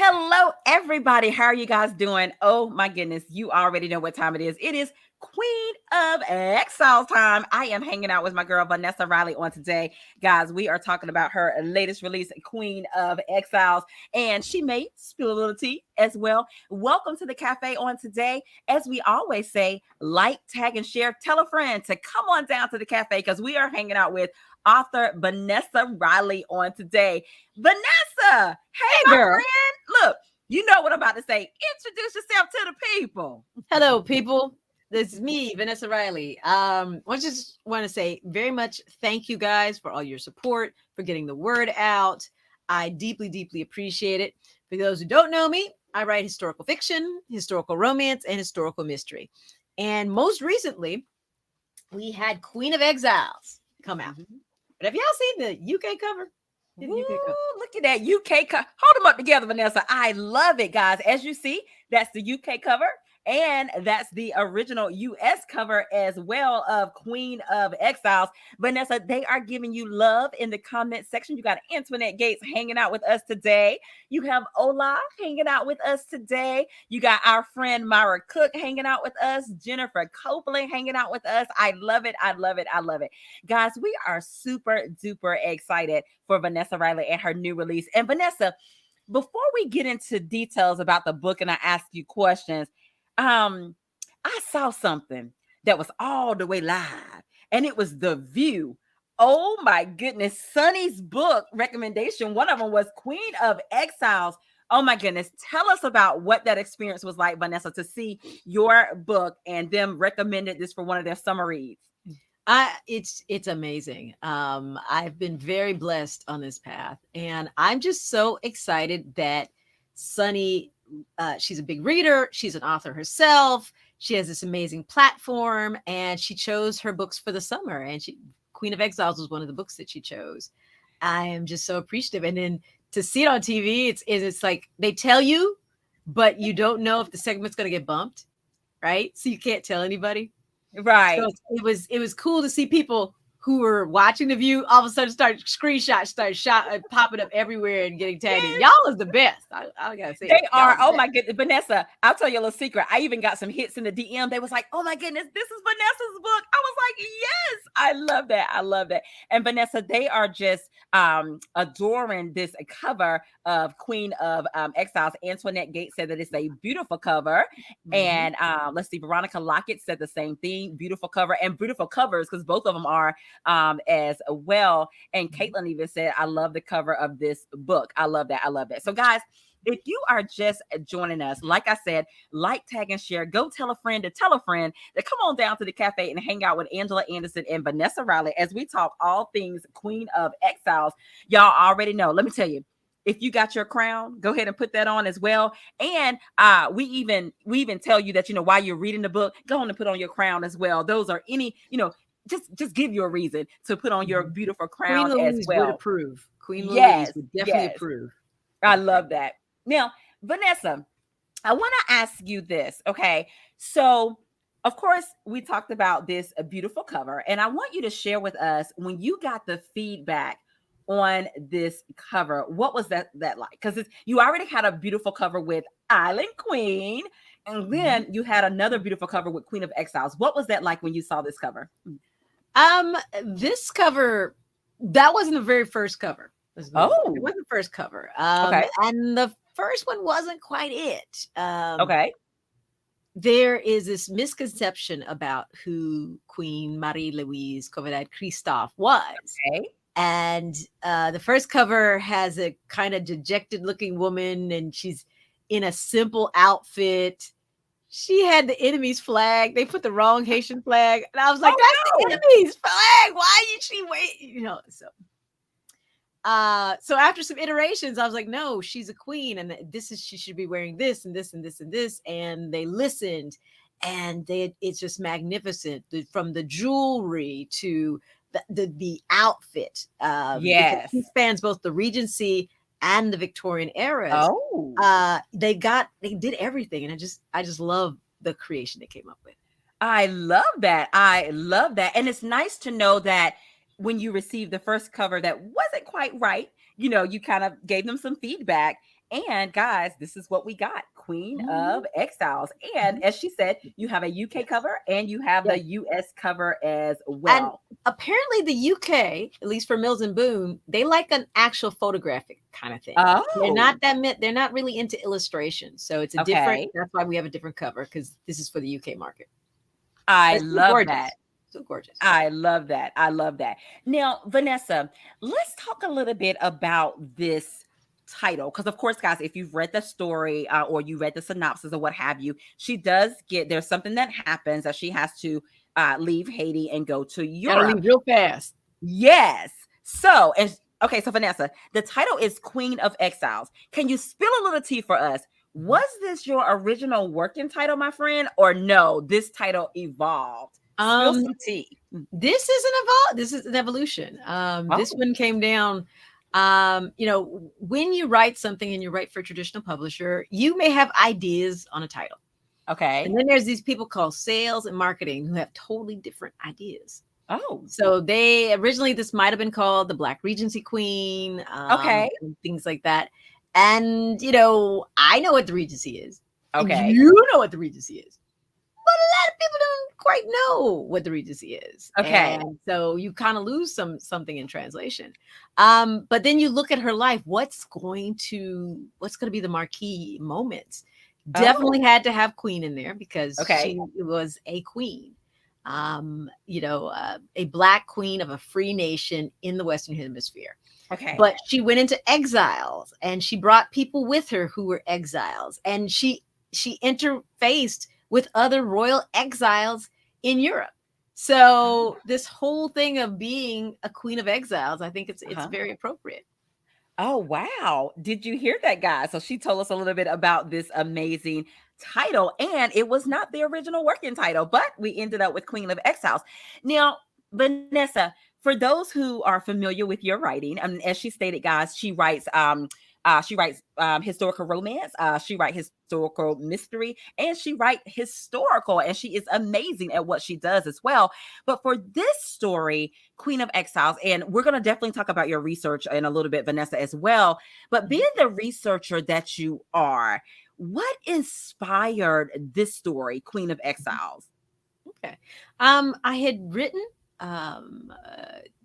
Hello, everybody. How are you guys doing? Oh, my goodness. You already know what time it is. It is Queen of Exiles time. I am hanging out with my girl, Vanessa Riley, on today. Guys, we are talking about her latest release, Queen of Exiles, and she may spill a little tea as well. Welcome to the cafe on today. As we always say, like, tag, and share. Tell a friend to come on down to the cafe because we are hanging out with author Vanessa Riley on today. Vanessa, hey, Hey, my girl. friend. Look, you know what I'm about to say. Introduce yourself to the people. Hello, people. This is me, Vanessa Riley. I just want to say very much thank you guys for all your support, for getting the word out. I deeply, deeply appreciate it. For those who don't know me, I write historical fiction, historical romance, and historical mystery. And most recently, we had Queen of Exiles come out. Mhm. But have y'all seen the UK cover? The Woo, UK cover. look at that UK cover. Hold them up together, Vanessa. I love it, guys. As you see, that's the UK cover. And that's the original US cover as well of Queen of Exiles. Vanessa, they are giving you love in the comment section. You got Antoinette Gates hanging out with us today. You have Ola hanging out with us today. You got our friend Myra Cook hanging out with us. Jennifer Copeland hanging out with us. I love it. I love it. I love it. Guys, we are super duper excited for Vanessa Riley and her new release. And Vanessa, before we get into details about the book and I ask you questions, I saw something that was all the way live, and it was The View. Oh my goodness, Sunny's book recommendation. One of them was Queen of Exiles. Oh my goodness. Tell us about what that experience was like, Vanessa, to see your book and them recommended this for one of their summer reads. It's amazing. I've been very blessed on this path, and I'm just so excited that Sunny, she's a big reader, she's an author herself, she has this amazing platform, and she chose her books for the summer. And Queen of Exiles was one of the books that she chose. I am just so appreciative, and then to see it on TV, it's like they tell you, but you don't know if the segment's going to get bumped, right? So you can't tell anybody. So Right. it was cool to see people who were watching The View all of a sudden start popping up everywhere and getting tagged in. Y'all is the best. I gotta say They it. Y'all are. is the Oh best. my goodness, Vanessa. I'll tell you a little secret. I even got some hits in the DM. They was like, "Oh my goodness, this is Vanessa's book." I was like, "Yes, I love that. I love that." And Vanessa, they are just adoring this cover of Queen of Exiles. Antoinette Gates said that it's a beautiful cover, Mhm. and let's see, Veronica Lockett said the same thing. Beautiful cover and beautiful covers because both of them are as well. And Mhm. Caitlin even said, "I love the cover of this book. I love that. I love that." So, guys, if you are just joining us, like I said, like, tag, and share. Go tell a friend to tell a friend to come on down to the cafe and hang out with Angela Anderson and Vanessa Riley as we talk all things Queen of Exiles. Y'all already know. Let me tell you. If you got your crown, go ahead and put that on as well. And we even tell you that while you're reading the book, go on and put on your crown as well. Those are just give you a reason to put on your Mhm. beautiful Queen crown as Louise would well. approve. Queen Louise Yes, would definitely yes. approve I of the love crown. that. Now, Vanessa, I want to ask you this. Okay. So, of course, we talked about this a beautiful cover, and I want you to share with us when you got the feedback on this cover. What was that like? Because you already had a beautiful cover with Island Queen, and Mhm. then you had another beautiful cover with Queen of Exiles. What was that like when you saw this cover? Um, this cover, that wasn't the very first cover. Let's put it this way. It Oh, wasn't the first cover. okay. And the first one wasn't quite it. Okay. There is this misconception about who Queen Marie Louise Covidade Christophe was. Okay. And the first cover has a kind of dejected looking woman, and she's in a simple outfit. She had the enemy's flag. They put the wrong Haitian flag. And I was like, Oh that's the no. enemy's flag. Why did she wait? So after some iterations, I was like, no, she's a queen, and she should be wearing this and this and this and this. And they listened, and it's just magnificent, from the jewelry to the outfit, because Yes. she spans both the Regency and the Victorian eras. Oh. They did everything, and I just love the creation they came up with. I love that. I love that. And it's nice to know that when you received the first cover that wasn't quite right, you kind of gave them some feedback And guys, this is what we got, Queen Mhm, of Exiles. And mhm. as she said, you have a UK Yes. cover and you have Yes. the US cover as And well. apparently the UK, at least for Mills and Boon, they like an actual photographic kind of thing. They're Oh, not that they're not really into illustration. So it's a different, okay. that's why we have a different cover, because this is for the UK market. I But still love that. gorgeous. Still gorgeous. I love that. I love that. Now, Vanessa, let's talk a little bit about this title. Because, of course, guys, if you've read the story or you read the synopsis or what have you, she does there's something that happens that she has to leave Haiti and go to Gotta Europe. leave real fast. Yes. So, and okay, so Vanessa, the title is Queen of Exiles. Can you spill a little tea for us? Was this your original working title, my friend, or no? This title evolved. Spill Um, some tea. this is an evolution. This Oh, one came down. When you write something and you write for a traditional publisher, you may have ideas on a title. And okay. then there's these people called sales and marketing who have totally different ideas. Oh, So they originally, this might have been called the Black Regency Queen, okay. and things like that. And I know what the Regency is, and Okay. you know what the Regency is, but a lot of people don't quite know what the Regency is, Okay. and so you kind of lose something in translation. But then you look at her life. What's going to be the marquee moments? Definitely Oh, had to have Queen in there because okay. she was a queen, a black queen of a free nation in the Western Hemisphere. Okay. But she went into exiles and she brought people with her who were exiles, and she interfaced with other royal exiles in Europe. So this whole thing of being a queen of exiles, I think it's Uh-huh. very appropriate. Oh, wow. Did you hear that, guys? So she told us a little bit about this amazing title, and it was not the original working title, but we ended up with Queen of Exiles. Now, Vanessa, for those who are familiar with your writing, as she stated, guys, she writes historical romance, she writes historical mystery, and she writes historical, and she is amazing at what she does as well. But for this story, Queen of Exiles, and we're going to definitely talk about your research in a little bit, Vanessa, as well. But being Mhm. the researcher that you are, what inspired this story, Queen of Exiles? Okay. I had written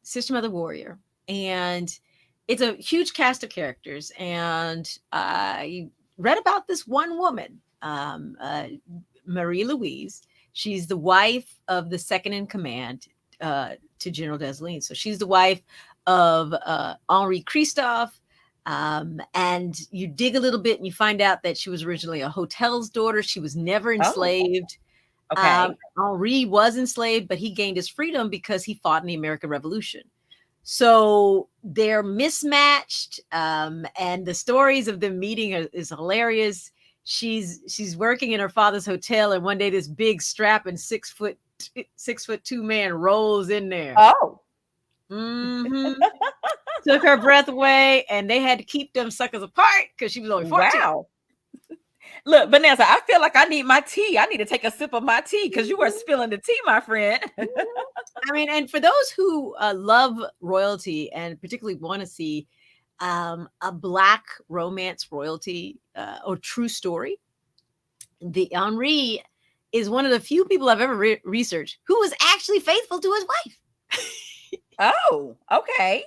Sister Mother Warrior, and it's a huge cast of characters. And I read about this one woman, Marie Louise. She's the wife of the second in command to General Dessalines. So she's the wife of Henri Christophe. And you dig a little bit and you find out that she was originally a hotel's daughter. She was never Oh, enslaved. okay. Henri was enslaved, but he gained his freedom because he fought in the American Revolution. So they're mismatched, and the stories of them meeting is hilarious. She's working in her father's hotel, and one day this big strap and 6'2" man rolls in there. Oh, Hmm. Took her breath away, and they had to keep them suckers apart because she was only 14. wow. Look, Vanessa, I feel like I need my tea. I need to take a sip of my tea because you are Mhm. spilling the tea, my friend. Mhm. I mean, and for those who love royalty and particularly want to see a black romance royalty or true story, the Henri is one of the few people I've ever researched who was actually faithful to his wife. Oh, okay.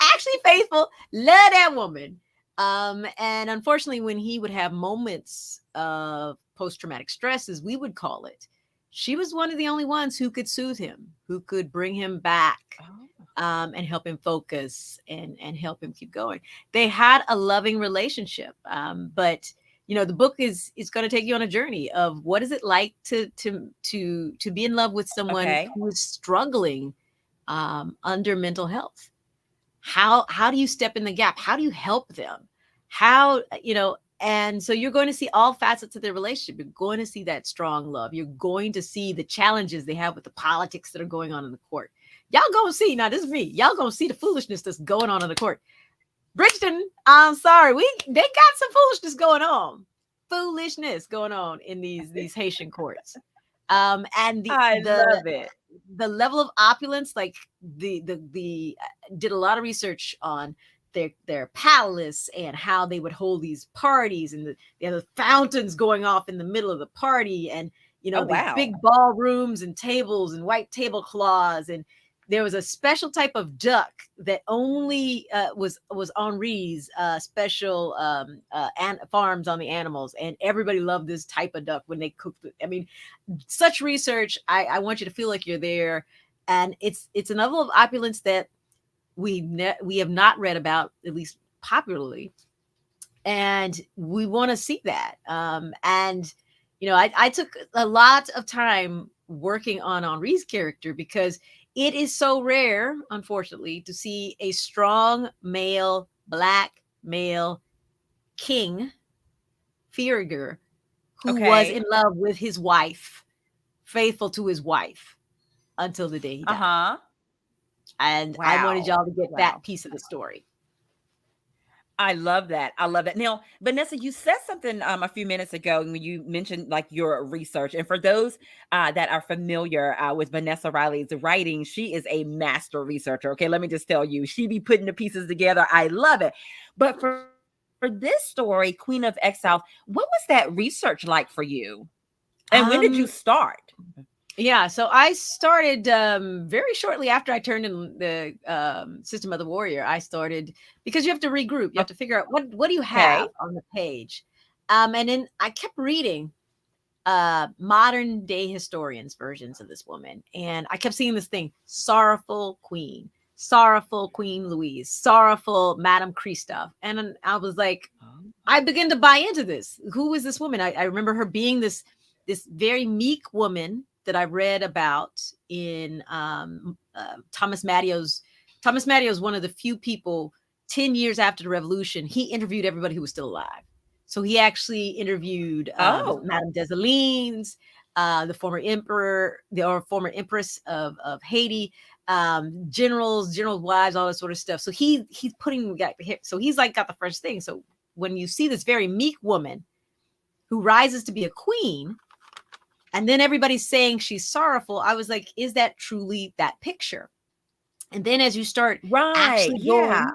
Actually faithful, love that woman. And unfortunately, when he would have moments of post-traumatic stress, as we would call it, she was one of the only ones who could soothe him, who could bring him back, Oh, and help him focus and help him keep going. They had a loving relationship, but the book is going to take you on a journey of what is it like to be in love with someone okay. who is struggling under mental health. How do you step in the gap? How do you help them? And so you're going to see all facets of their relationship. You're going to see that strong love. You're going to see the challenges they have with the politics that are going on in the court. Y'all gonna see, now this is me, y'all gonna see the foolishness that's going on in the court. Bridgeton, I'm sorry, they got some foolishness going on in these Haitian courts. And I love it. the level of opulence, like the did a lot of research on their palace and how they would hold these parties, and they have the fountains going off in the middle of the party, and Oh, these wow. big ballrooms and tables and white tablecloths. And there was a special type of duck that only was Henri's special farms on the animals, and everybody loved this type of duck when they cooked it. I mean, such research. I want you to feel like you're there, and it's a level of opulence that we have not read about, at least popularly, and we want to see that. And I took a lot of time working on Henri's character because it is so rare, unfortunately, to see a strong male, black male king figure who was in Okay. love with his wife, faithful to his wife until the day he died. Uh-huh. And I wanted Wow. y'all to get that Wow. piece of the story. I love that. I love that. Now, Vanessa, you said something a few minutes ago when you mentioned like your research. And for those that are familiar with Vanessa Riley's writing, she is a master researcher. Okay, let me just tell you, she be putting the pieces together. I love it. But for this story, Queen of Exiles, what was that research like for you? And when did you Um, start? Yeah, so I started very shortly after I turned in the System of the Warrior. I started because you have to regroup. You have to figure out what do you Okay. have on the page, and then I kept reading modern day historians' versions of this woman, and I kept seeing this thing: sorrowful Queen Louise, sorrowful Madame Christophe, and then I was like, Oh. I began to buy into this. Who is this woman? I remember her being this very meek woman that I read about in Thomas Mattio's. Thomas Mattio is one of the few people 10 years after the revolution, he interviewed everybody who was still alive. So he actually interviewed Oh. Madame Dessalines, the former emperor, or former empress of Haiti, generals, wives, all that sort of stuff. So he's putting, so he's like got the first thing. So when you see this very meek woman who rises to be a queen, and then everybody's saying she's sorrowful, I was like, is that truly that picture? And then as you start Right. actually Yeah.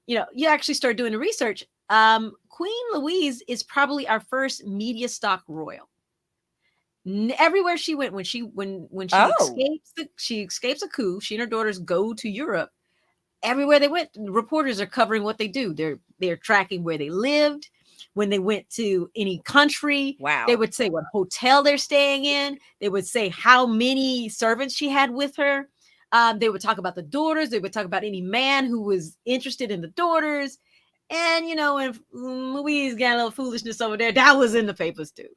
going, you actually start doing the research. Queen Louise is probably our first media stock royal. Everywhere she went, when she Oh. escapes a coup, she and her daughters go to Europe. Everywhere they went, reporters are covering what they do. They're tracking where they lived. When they went to any country, they Wow. would say what hotel they're staying in. They would say how many servants she had with her. They would talk about the daughters. They would talk about any man who was interested in the daughters. And if Louise got a little foolishness over there, that was in the papers too.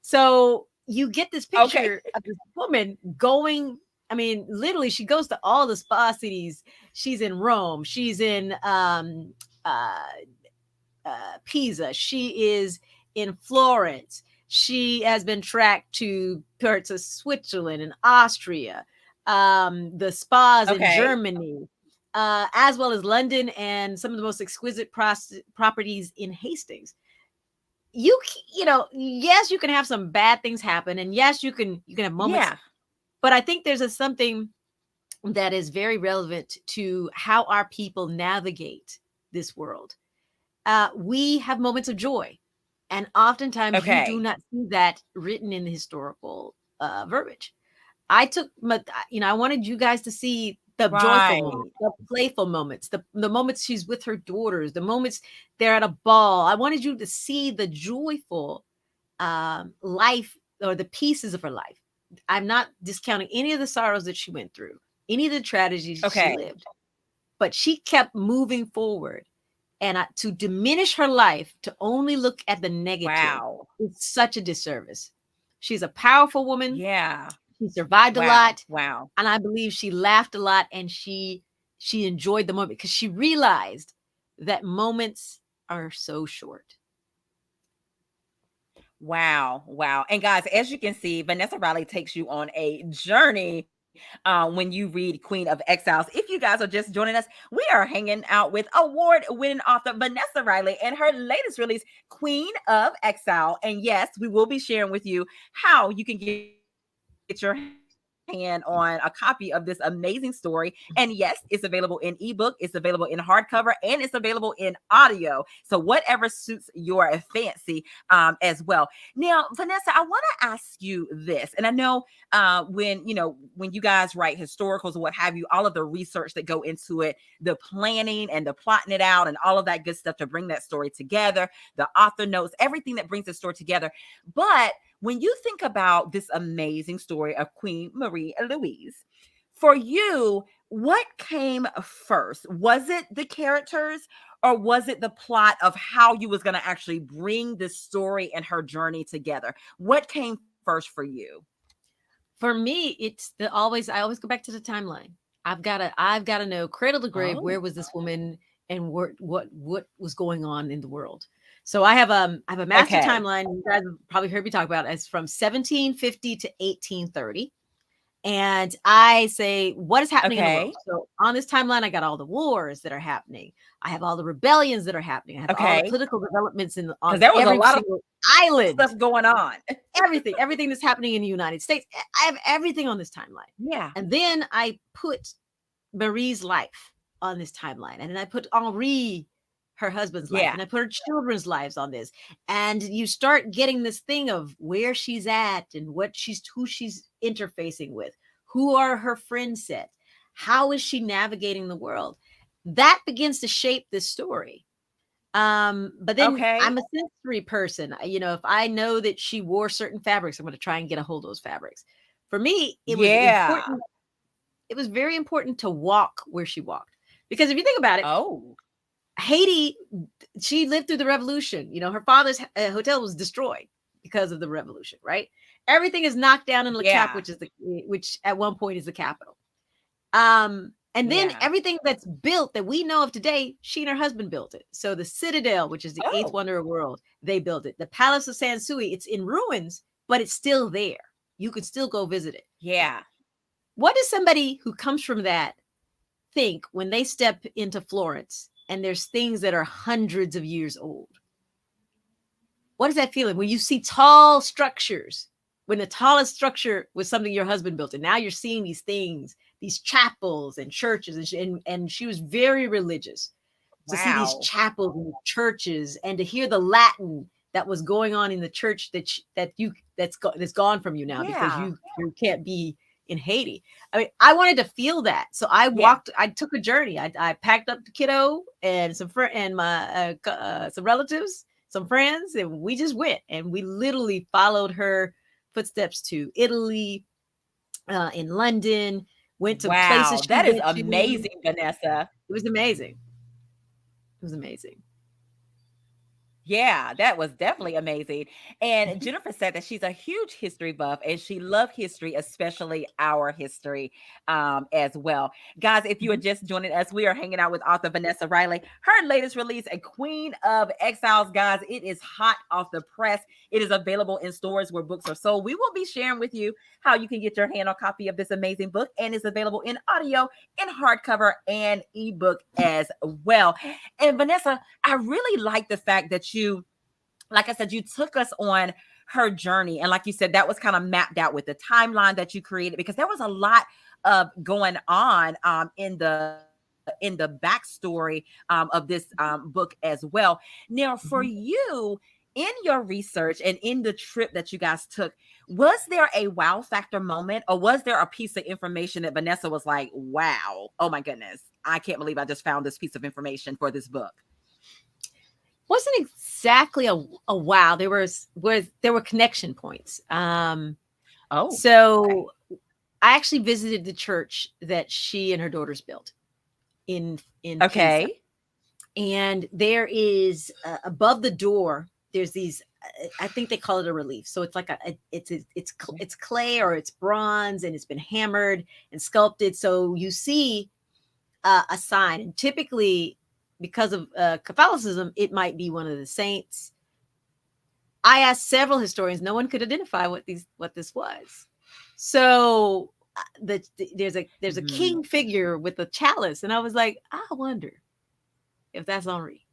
So you get this Okay. picture of this woman going. I mean, literally, she goes to all the spa cities. She's in Rome. She's in uh, Pisa. She is in Florence. She has been tracked to parts of Switzerland and Austria, the spas in Okay. Germany, as well as London and some of the most exquisite properties in Hastings. Yes, you can have some bad things happen, and yes, you can have moments, Yeah. but I think there's something that is very relevant to how our people navigate this world. We have moments of joy, and oftentimes you do Okay. not see that written in the historical verbiage. I took, I wanted you guys to see the joyful Right. moments, the playful moments, the moments she's with her daughters, the moments they're at a ball. I wanted you to see the joyful life, or the pieces of her life. I'm not discounting any of the sorrows that she went through, any of the tragedies she Okay. lived, but she kept moving forward. And to diminish her life to only look at the negative Wow. is such a disservice. She's a powerful woman. Yeah. She survived a Wow. lot, Wow. and I believe she laughed a lot, and she enjoyed the moment because she realized that moments are so short. Wow. Wow. And guys, as you can see, Vanessa Riley takes you on a journey when you read Queen of Exiles. If you guys are just joining us, we are hanging out with award winning author Vanessa Riley and her latest release, Queen of Exile. And yes, we will be sharing with you how you can get your hands on this book. hand on a copy of this amazing story. And yes, it's available in ebook, it's available in hardcover, and it's available in audio. So whatever suits your fancy as well. Now, Vanessa, I want to ask you this, and I know when you guys write historicals or what have you, all of the research that go into it, the planning and the plotting it out, and all of that good stuff to bring that story together, the author notes, everything that brings the story together. But when you think about this amazing story of Queen Marie Louise, for you, what came first? Was it the characters, or was it the plot of how you was going to actually bring this story and her journey together? What came first for you? For me, it's the always I always go back to the timeline. I've gotta know cradle to grave, Oh, where was this woman and what was going on in the world. So I have a master okay. timeline. You guys have probably heard me talk about it. It's from 1750 to 1830. And I say, what is happening in the world? Okay. So on this timeline, I got all the wars that are happening. I have all the rebellions that are happening. I have all the Okay. political developments Because on there was a every lot of single island. stuff going on. Everything that's happening in the United States. I have everything on this timeline. Yeah. And then I put Marie's life on this timeline. And then I put Henri, her husband's life, Yeah. and I put her children's lives on this. And you start getting this thing of where she's at and who she's interfacing with, who are her friend set, how is she navigating the world. That begins to shape this story. But then Okay. I'm a sensory person. If I know that she wore certain fabrics, I'm going to try and get a hold of those fabrics. For me, it was Yeah. important. It was very important to walk where she walked. Because if you think about it, Oh, Haiti, she lived through the revolution. Her father's hotel was destroyed because of the revolution, right? Everything is knocked down in Le Cap, yeah. which at one point is the capital. And then Yeah. everything that's built that we know of today, she and her husband built it. So the Citadel, which is the eighth Oh, wonder of the world, they built it. The Palace of Sansui, it's in ruins, but it's still there. You can still go visit it. yeah. What does somebody who comes from that think when they step into Florence and there's things that are hundreds of years old? What is that feeling when you see tall structures? When the tallest structure was something your husband built, and now you're seeing these things, these chapels and churches, and she was very religious. To see these Wow. chapels and churches, and to hear the Latin that was going on in the church that's gone from you now because Yeah. you can't be in Haiti. I mean, I wanted to feel that, so I Yeah. walked. I took a journey. I packed up the kiddo and some friend and my some relatives, some friends, and we just went and we literally followed her footsteps to Italy, in London. Went to places Wow. she That is went to. amazing, Vanessa. It was amazing. It was amazing. Yeah, that was definitely amazing. And Jennifer said that she's a huge history buff and she loved history, especially our history as well. Guys, if you are Mhm. just joining us, we are hanging out with author Vanessa Riley. Her latest release, A Queen of Exiles, guys, it is hot off the press. It is available in stores where books are sold. We will be sharing with you how you can get your hand on a copy of this amazing book, and it's available in audio, in hardcover, and ebook as well. And Vanessa, I really like the fact that like I said, you took us on her journey. And like you said, that was kind of mapped out with the timeline that you created because there was a lot of going on in the backstory of this book as well. Now, for Mhm. you, in your research and in the trip that you guys took, was there a wow factor moment, or was there a piece of information that Vanessa was like, wow, oh my goodness, I can't believe I just found this piece of information for this book? Wasn't exactly a wow. There were connection points. Oh, okay. So I actually visited the church that she and her daughters built in Pisa, Okay. and there is above the door. There's these. I think they call it a relief. So it's like it's clay or it's bronze, and it's been hammered and sculpted. So you see a sign, and typically because of Catholicism, it might be one of the saints. I asked several historians; no one could identify what this was. So there's a Mhm. king figure with a chalice, and I was like, I wonder if that's Henri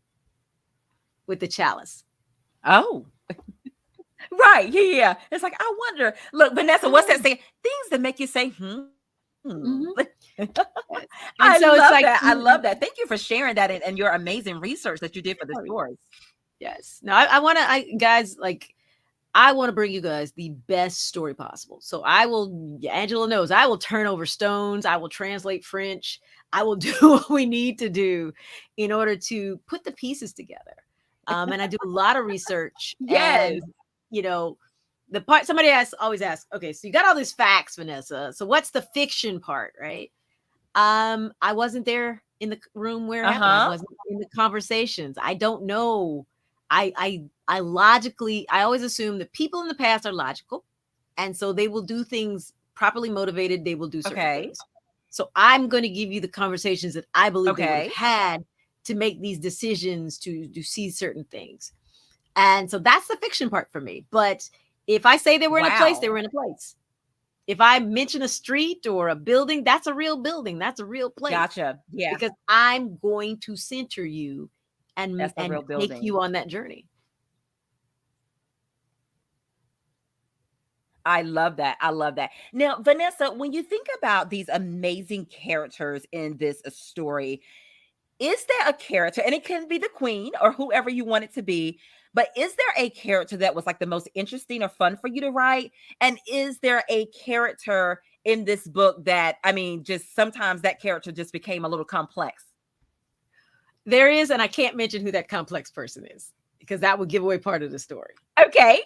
with the chalice. Oh, Right. Yeah, yeah. It's like, I wonder. Look, Vanessa, what's that Oh, saying? Things that make you say, mhm, I yes. And love so that. it's I like love that. Thank you for sharing that and your amazing research that you did for the oh, stories. yes. No, I want to, I guys, like, I want to bring you guys the best story possible. So I will, Angela knows, I will turn over stones. I will translate French. I will do what we need to do in order to put the pieces together. And I do a lot of research. Yes. And, you know, the part somebody always asks, okay, so you got all these facts, Vanessa. So what's the fiction part, right? I wasn't there in the room where it happened. I Uh-huh. wasn't in the conversations. I don't know. I logically, I always assume that people in the past are logical, and so they will do things properly motivated. They will do certain Okay. things. So I'm going to give you the conversations that I believe they would have Okay. had to make these decisions to see certain things. And so that's the fiction part for me. But if I say they were in a place, they Wow. were in a place. If I mention a street or a building, that's a real building. That's a real place Gotcha. Yeah. because I'm going to center you That's the and real take building. you on that journey. I love that. I love that. Now, Vanessa, when you think about these amazing characters in this story, is there a character, and it can be the queen or whoever you want it to be, but is there a character that was like the most interesting or fun for you to write? And is there a character in this book that, I mean, just sometimes that character just became a little complex? There is, and I can't mention who that complex person is because that would give away part of the story. Okay.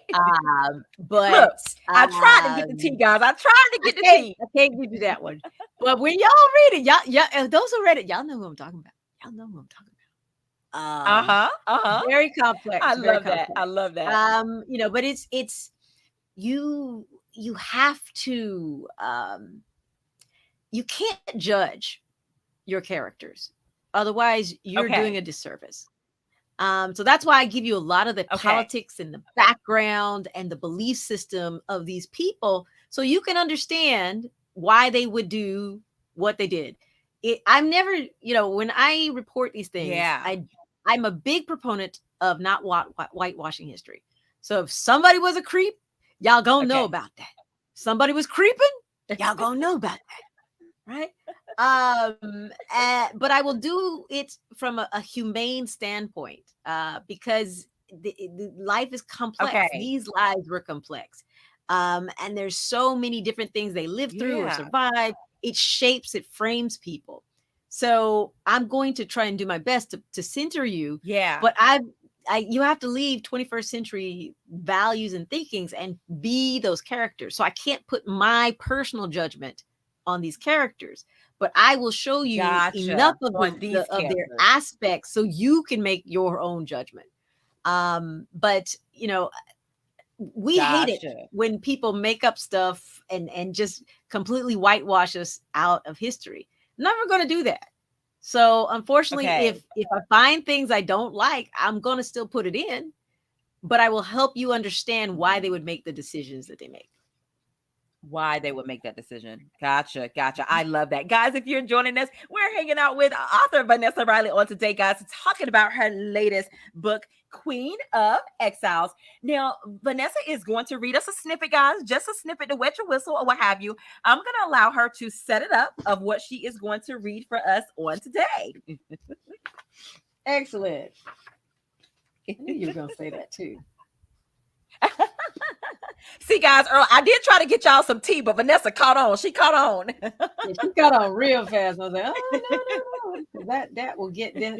But Look, I tried to get the tea, guys. I tried to get the tea. I can't give you that one. But when y'all read it, y'all, those who read it, y'all know who I'm talking about. Y'all know who I'm talking about. Uh-huh. Uh-huh. Very I complex, very love that. I complex. love that. But it's you have to you can't judge your characters. Otherwise, you're doing Okay. a disservice. So that's why I give you a lot of the Okay. politics and the background and the belief system of these people so you can understand why they would do what they did. I'm never, when I report these things, Yeah. I'm a big proponent of not whitewashing history. So if somebody was a creep, y'all gonna know Okay. about that. Somebody was creeping, y'all gonna know about that, right? But I will do it from a humane standpoint because the life is complex. Okay. These lives were complex. And there's so many different things they live through or Yeah. survive. It shapes, it frames people. So I'm going to try and do my best to center you, Yeah. but you have to leave 21st century values and thinkings and be those characters. So I can't put my personal judgment on these characters, but I will show you enough Gotcha. of On these of their characters. aspects so you can make your own judgment. But we hate it Gotcha. when people make up stuff and just completely whitewash us out of history. Never going to do that. So unfortunately, Okay. if I find things I don't like, I'm going to still put it in, but I will help you understand why they would make the decisions that they make. Why they would make that decision. Gotcha. Gotcha. I love that. Guys, if you're joining us, we're hanging out with author Vanessa Riley on today, guys, talking about her latest book, Queen of Exiles. Now, Vanessa is going to read us a snippet, guys, just a snippet to wet your whistle or what have you. I'm going to allow her to set it up of what she is going to read for us on today. Excellent. I knew you were going to say that too. See, guys, Earl, I did try to get y'all some tea, but Vanessa caught on. She caught on. Yeah, she got on real fast. I was like, oh no. That will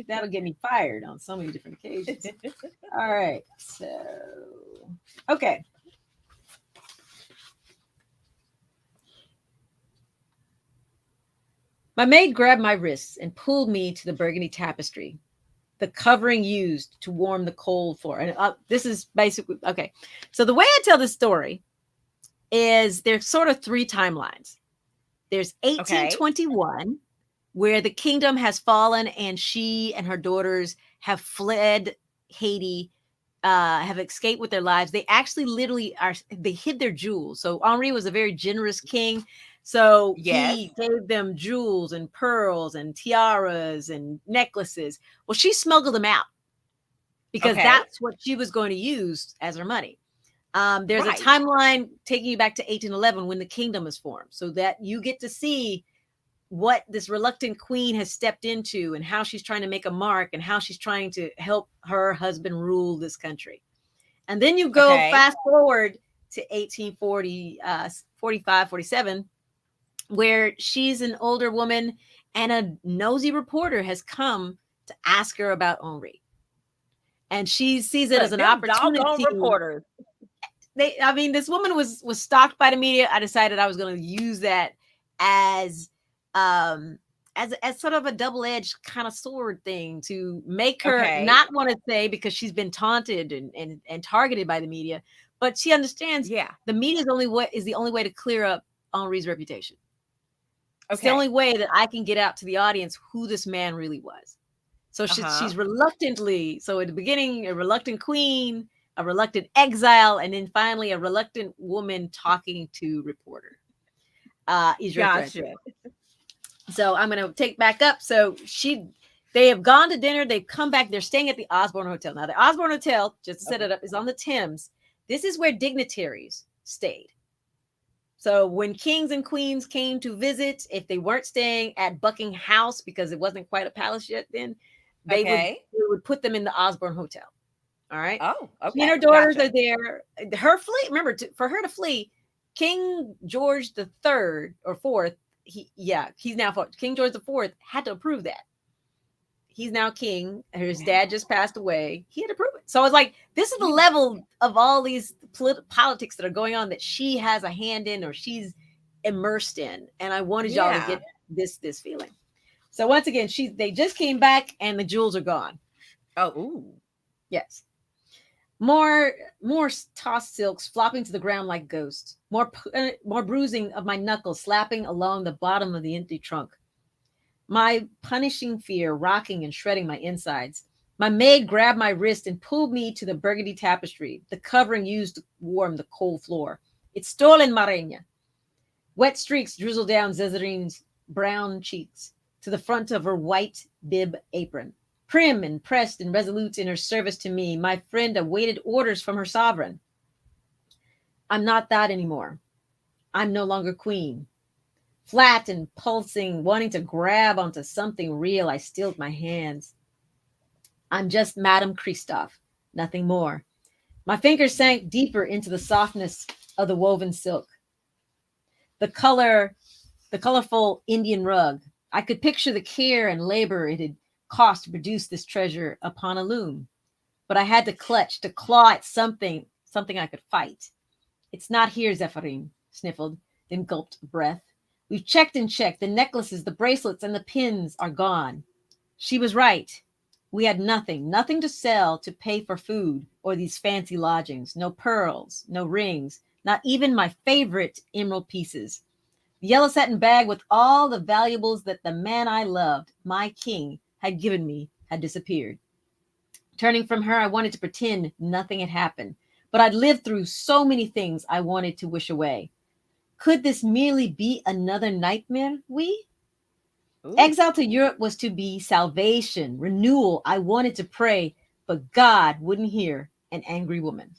that'll get me fired on so many different occasions. All right. So okay. My maid grabbed my wrists and pulled me to the burgundy tapestry, the covering used to warm the cold floor. And this is basically okay. So the way I tell this story is there's sort of three timelines. There's Okay. 1821, where the kingdom has fallen and she and her daughters have fled Haiti, have escaped with their lives. They actually literally they hid their jewels. So Henri was a very generous king. So Yes. he gave them jewels and pearls and tiaras and necklaces. Well, she smuggled them out because Okay. that's what she was going to use as her money. There's a Right. timeline taking you back to 1811 when the kingdom is formed, so that you get to see what this reluctant queen has stepped into and how she's trying to make a mark and how she's trying to help her husband rule this country. And then you go Okay. fast forward to 1840, 45, 47, where she's an older woman and a nosy reporter has come to ask her about Henri. And she sees it as Look, an them doggone opportunity. reporters. I mean, this woman was stalked by the media. I decided I was going to use that as um as sort of a double-edged kind of sword thing to make her Okay. not want to say, because she's been taunted and targeted by the media, but she understands Yeah. the media is the only way to clear up Henri's reputation. It's the Okay. only way that I can get out to the audience who this man really was. So Uh-huh. she's reluctantly, so at the beginning, a reluctant queen, a reluctant exile, and then finally a reluctant woman talking to reporter. Gotcha. So I'm going to take back up. So they have gone to dinner. They've come back. They're staying at the Osborne Hotel. Now, the Osborne Hotel, just to set Okay. it up, is on the Thames. This is where dignitaries stayed. So when kings and queens came to visit, if they weren't staying at Buckingham House, because it wasn't quite a palace yet then, Okay. they would put them in the Osborne Hotel. All right. Oh, She and her okay. daughters Gotcha. are there. Her flee, remember, for her to flee, King George the Third or Fourth, he's now fourth. King George the Fourth had to approve that. He's now king. His dad Wow. just passed away. He had to prove it. So it's like, this is the Yeah. level of all these politics that are going on that she has a hand in, or she's immersed in. And I wanted y'all to Yeah. get this feeling. So once again, they just came back and the jewels are gone. Oh, ooh. Yes. More tossed silks flopping to the ground like ghosts. More bruising of my knuckles slapping along the bottom of the empty trunk. My punishing fear rocking and shredding my insides. My maid grabbed my wrist and pulled me to the burgundy tapestry, the covering used to warm the cold floor. It's stolen, Marena. Wet streaks drizzled down Zezerine's brown cheeks to the front of her white bib apron. Prim and pressed and resolute in her service to me, my friend awaited orders from her sovereign. I'm not that anymore. I'm no longer queen. Flat and pulsing, wanting to grab onto something real, I stilled my hands. I'm just Madame Christophe, nothing more. My fingers sank deeper into the softness of the woven silk. The colorful Indian rug. I could picture the care and labor it had cost to produce this treasure upon a loom. But I had to clutch, to claw at something I could fight. It's not here, Zephyrine, sniffled, then gulped breath. We've checked and checked. The necklaces, the bracelets, and the pins are gone. She was right. We had nothing to sell to pay for food or these fancy lodgings. No pearls, no rings, not even my favorite emerald pieces. The yellow satin bag with all the valuables that the man I loved, my king, had given me had disappeared. Turning from her, I wanted to pretend nothing had happened, but I'd lived through so many things I wanted to wish away. Could this merely be another nightmare? Ooh. Exile to Europe was to be salvation, renewal. I wanted to pray, but God wouldn't hear an angry woman.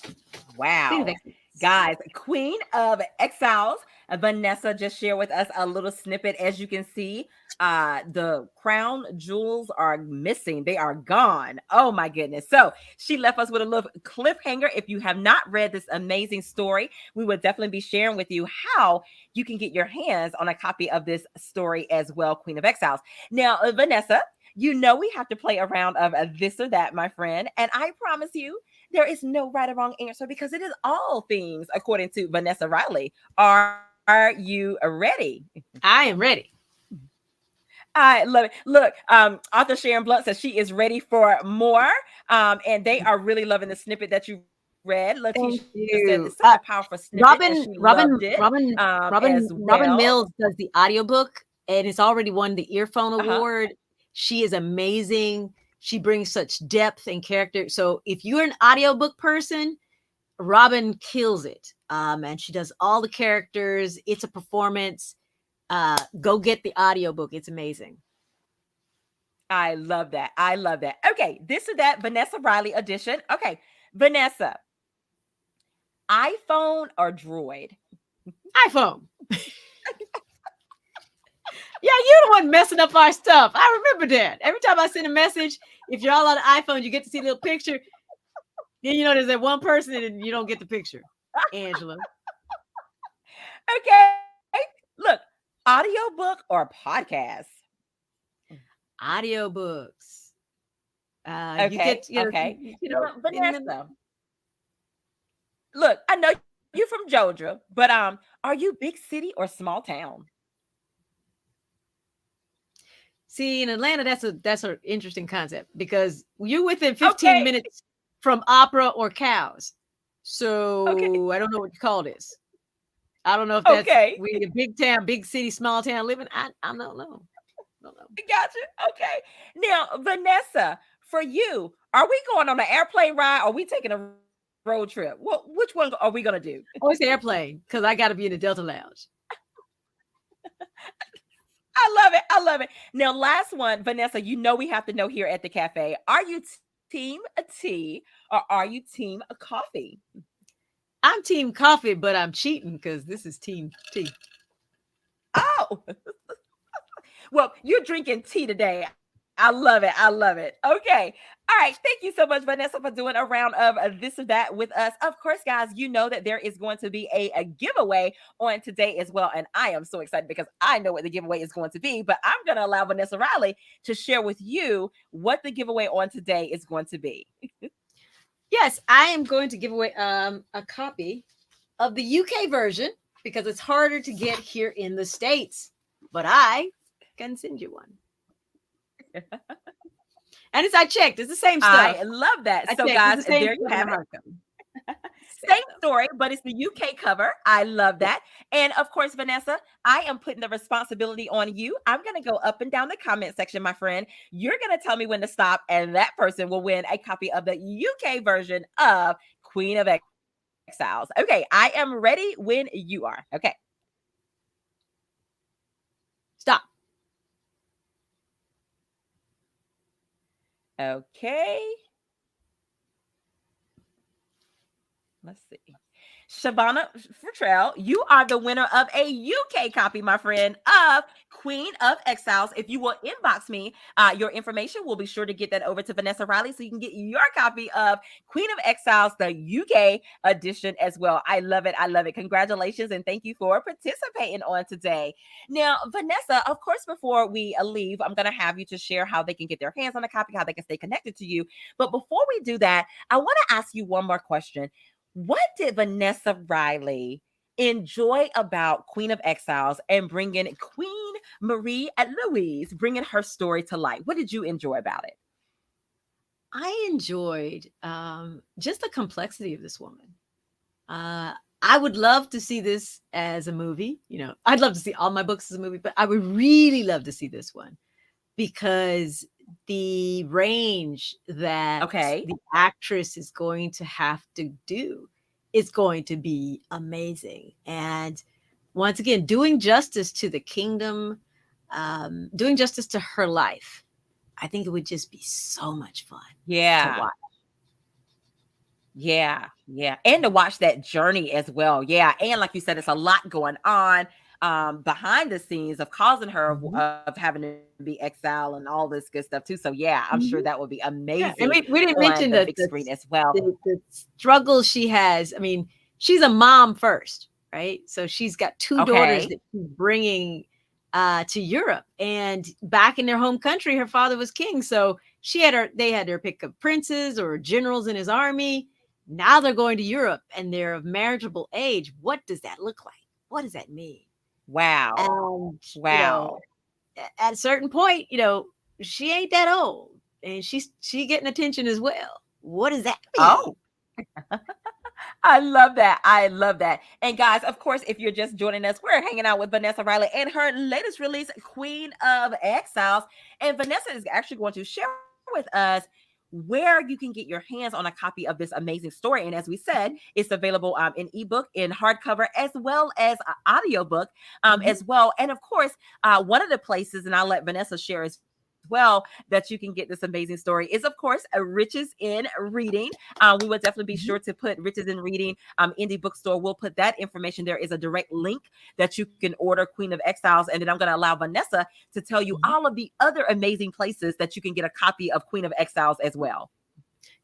Queen of Wow. Exiles. Guys, Queen of Exiles, Vanessa just shared with us a little snippet. As you can see, the crown jewels are missing. They are gone. Oh my goodness. So she left us with a little cliffhanger. If you have not read this amazing story, we would definitely be sharing with you how you can get your hands on a copy of this story as well, Queen of Exiles. Now, Vanessa, you know we have to play a round of this or that, my friend. And I promise you, there is no right or wrong answer because it is all things according to Vanessa Riley. Are you ready? I am ready. I love it. Look, author Sharon Blunt says she is ready for more. And they are really loving the snippet that you read. Letitia said it's Thank such a powerful you. snippet and she loved Robin, it Robin, Robin, as Robin well. Mills does the audiobook and it's already won the Earphone Uh-huh. Award. She is amazing. She brings such depth and character. So if you're an audiobook person, Robin kills it. And she does all the characters. It's a performance. Go get the audiobook. It's amazing. I love that. I love that. Okay, this or that Vanessa Riley edition. Okay, Vanessa, iPhone or Droid? iPhone. Yeah, you're the one messing up our stuff. I remember that. Every time I send a message, if you're all on an iPhone, you get to see a little picture. Then you know there's that one person and you don't get the picture. Angela. Okay. Look, audiobook or podcast? Audiobooks. You Okay. get, Okay. Now, in the Vanessa, look, I know you're from Georgia, but are you big city or small town? see in Atlanta, that's an interesting concept because you're within 15 Okay. minutes from opera or cows. Okay. So I don't know what you call this. I don't know if that's Okay. we a big town, big city, small town living. I don't know. Don't know. Gotcha. Okay. Now, Vanessa, for you, are we going on an airplane ride or are we taking a road trip? Well, which one are we gonna do? Oh, it's the airplane because I got to be in the Delta Lounge. I love it. I love it. Now, last one, Vanessa, you know we have to know here at the cafe. Are you team a tea or are you team a coffee? I'm team coffee, but I'm cheating because this is team tea. Oh, well, you're drinking tea today. I love it. I love it. Okay. All right. Thank you so much, Vanessa, for doing a round of this or that with us. Of course, guys, you know that there is going to be a giveaway on today as well. And I am so excited because I know what the giveaway is going to be. But I'm going to allow Vanessa Riley to share with you what the giveaway on today is going to be. Yes, I am going to give away a copy of the UK version because it's harder to get here in the States. But I can send you one. And I checked, it's the same stuff. I love that. I So, checked, it's guys, the same there you stuff in have the it. hardcover. Same Same stuff. story, but it's the UK cover. I love that. And of course, Vanessa, I am putting the responsibility on you. I'm going to go up and down the comment section, my friend. You're going to tell me when to stop, and that person will win a copy of the UK version of Queen of Exiles. Okay, I am ready when you are. Okay. Stop. Okay. Let's see. Shavana Fertrell, you are the winner of a UK copy, my friend, of Queen of Exiles. If you will inbox me, your information, we'll be sure to get that over to Vanessa Riley so you can get your copy of Queen of Exiles, the UK edition as well. I love it. I love it. Congratulations and thank you for participating on today. Now, Vanessa, of course, before we leave, I'm going to have you to share how they can get their hands on a copy, how they can stay connected to you. But before we do that, I want to ask you one more question. What did Vanessa Riley enjoy about Queen of Exiles and bringing Queen Marie and Louise, bringing her story to light? What did you enjoy about it? I enjoyed just the complexity of this woman. I would love to see this as a movie. I'd love to see all my books as a movie, but I would really love to see this one because the range that Okay. the actress is going to have to do is going to be amazing. And once again, doing justice to the kingdom, doing justice to her life. I think it would just be so much fun to Yeah. watch. Yeah. Yeah. And to watch that journey as well. Yeah. And like you said, it's a lot going on behind the scenes of causing her Mhm. of having to be exiled and all this good stuff too. So yeah, I'm sure Mhm. that would be Yeah, and amazing we didn't on mention the big screen as well. the struggles she has. I mean, she's a mom first, right? So she's got two daughters Okay. that she's bringing to Europe, and back in their home country, her father was king. So they had their pick of princes or generals in his army. Now they're going to Europe, and they're of marriageable age. What does that look like? What does that mean? Wow. And Wow. at a certain point, she ain't that old, and she getting attention as well. What does that mean? Oh, I love that. I love that. And guys, of course, if you're just joining us, we're hanging out with Vanessa Riley and her latest release, Queen of Exiles. And Vanessa is actually going to share with us where you can get your hands on a copy of this amazing story. And as we said, it's available in ebook, in hardcover, as well as audiobook Mhm. as well. And of course, one of the places, and I'll let Vanessa share as well that you can get this amazing story is, of course, a Riches in Reading. We will definitely be Mhm. sure to put Riches in Reading indie bookstore. We'll put that information. There is a direct link that you can order Queen of Exiles, and then I'm going to allow Vanessa to tell you Mhm. all of the other amazing places that you can get a copy of Queen of Exiles as well.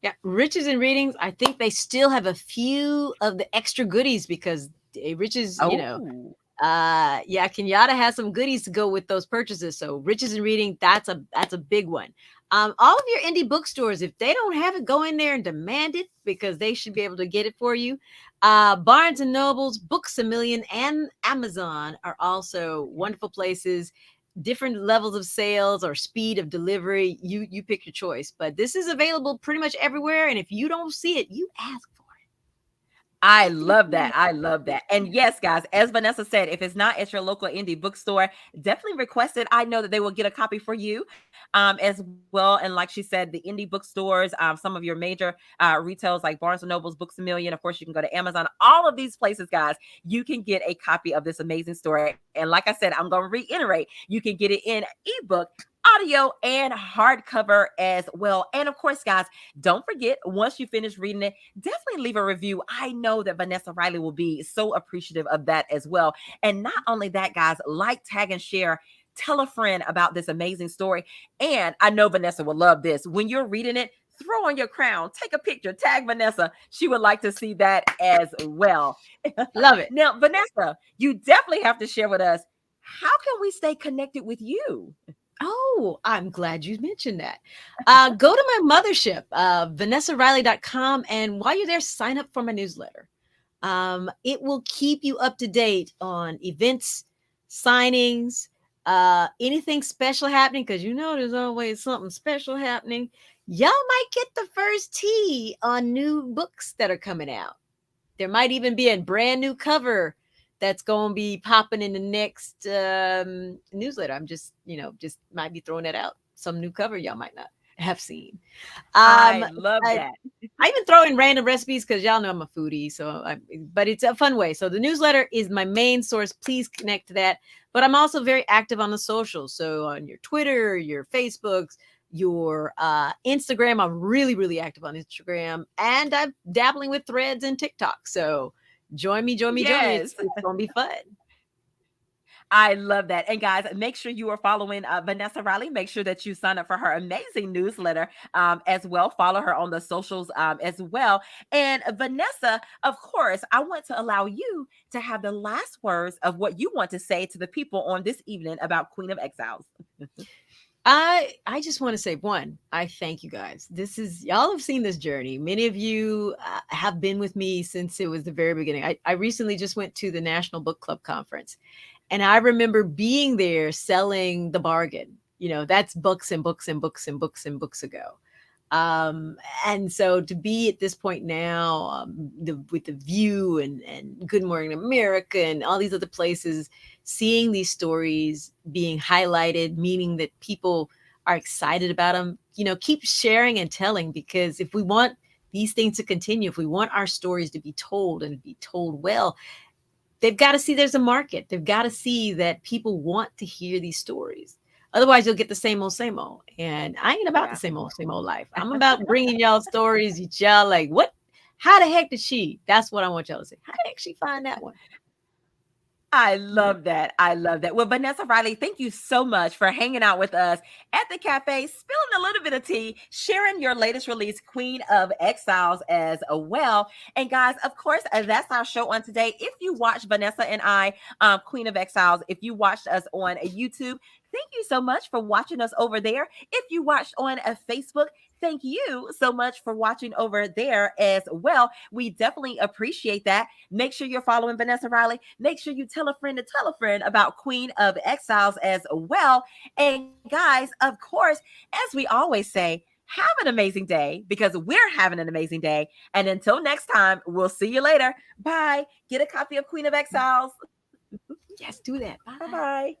Yeah, Riches and Readings. I think they still have a few of the extra goodies because Riches, Oh, yeah, Kenyatta has some goodies to go with those purchases. So Riches and Reading, that's a big one. All of your indie bookstores, if they don't have it, go in there and demand it because they should be able to get it for you. Barnes and Nobles, Books a Million, and Amazon are also wonderful places. Different levels of sales or speed of delivery, you pick your choice. But this is available pretty much everywhere, and if you don't see it, you ask for I it. love that. I love that. And yes, guys, as Vanessa said, if it's not at your local indie bookstore, definitely request it. I know that they will get a copy for you as well. And like she said, the indie bookstores, some of your major retails like Barnes and Nobles, Books a Million. Of course, you can go to Amazon. All of these places, guys, you can get a copy of this amazing story. And like I said, I'm going to reiterate, you can get it in ebook, audio, and hardcover as well. And of course, guys, don't forget, once you finish reading it, definitely leave a review. I know that Vanessa Riley will be so appreciative of that as well. And not only that, guys, like, tag, and share. Tell a friend about this amazing story. And I know Vanessa will love this. When you're reading it, throw on your crown, take a picture, tag Vanessa. She would like to see that as well. Love it. Now, Vanessa, you definitely have to share with us, how can we stay connected with you? Oh, I'm glad you mentioned that. Go to my mothership, vanessariley.com. And while you're there, sign up for my newsletter. It will keep you up to date on events, signings, anything special happening, because there's always something special happening. Y'all might get the first tea on new books that are coming out. There might even be a brand new cover that's going to be popping in the next newsletter. I'm just might be throwing that out. Some new cover y'all might not have seen. Um, I love I, that. I even throw in random recipes because y'all know I'm a foodie. But it's a fun way. So the newsletter is my main source. Please connect to that. But I'm also very active on the socials. So on your Twitter, your Facebooks, your Instagram. I'm really, really active on Instagram, and I'm dabbling with Threads and TikTok. So join me, join me, join me. Yes. It's gonna be fun. I love that. And guys, make sure you are following Vanessa Riley. Make sure that you sign up for her amazing newsletter as well. Follow her on the socials as well. And Vanessa, of course, I want to allow you to have the last words of what you want to say to the people on this evening about Queen of Exiles. I just want to say one, I thank you guys. This is y'all have seen this journey. Many of you have been with me since it was the very beginning. I recently just went to the National Book Club conference, and I remember being there selling the bargain. That's books and books and books and books and books ago. Um, and so to be at this point now, with the View and Good Morning America and all these other places, seeing these stories being highlighted, meaning that people are excited about them, keep sharing and telling, because if we want these things to continue, if we want our stories to be told and be told well, they've got to see there's a market. They've got to see that people want to hear these stories. Otherwise, you'll get the same old, same old. And I ain't about the Yeah. same old life. I'm about bringing y'all stories. Y'all like, what? How the heck did she? That's what I want y'all to say. How the heck she find that one? I Yeah. love that. I love that. Well, Vanessa Riley, thank you so much for hanging out with us at the cafe, spilling a little bit of tea, sharing your latest release, Queen of Exiles, as well. And guys, of course, that's our show on today. If you watch Vanessa and I, Queen of Exiles, if you watched us on YouTube, thank you so much for watching us over there. If you watched on a Facebook, thank you so much for watching over there as well. We definitely appreciate that. Make sure you're following Vanessa Riley. Make sure you tell a friend to tell a friend about Queen of Exiles as well. And guys, of course, as we always say, have an amazing day, because we're having an amazing day. And until next time, we'll see you later. Bye. Get a copy of Queen of Exiles. Yes, do that. Bye Bye. bye.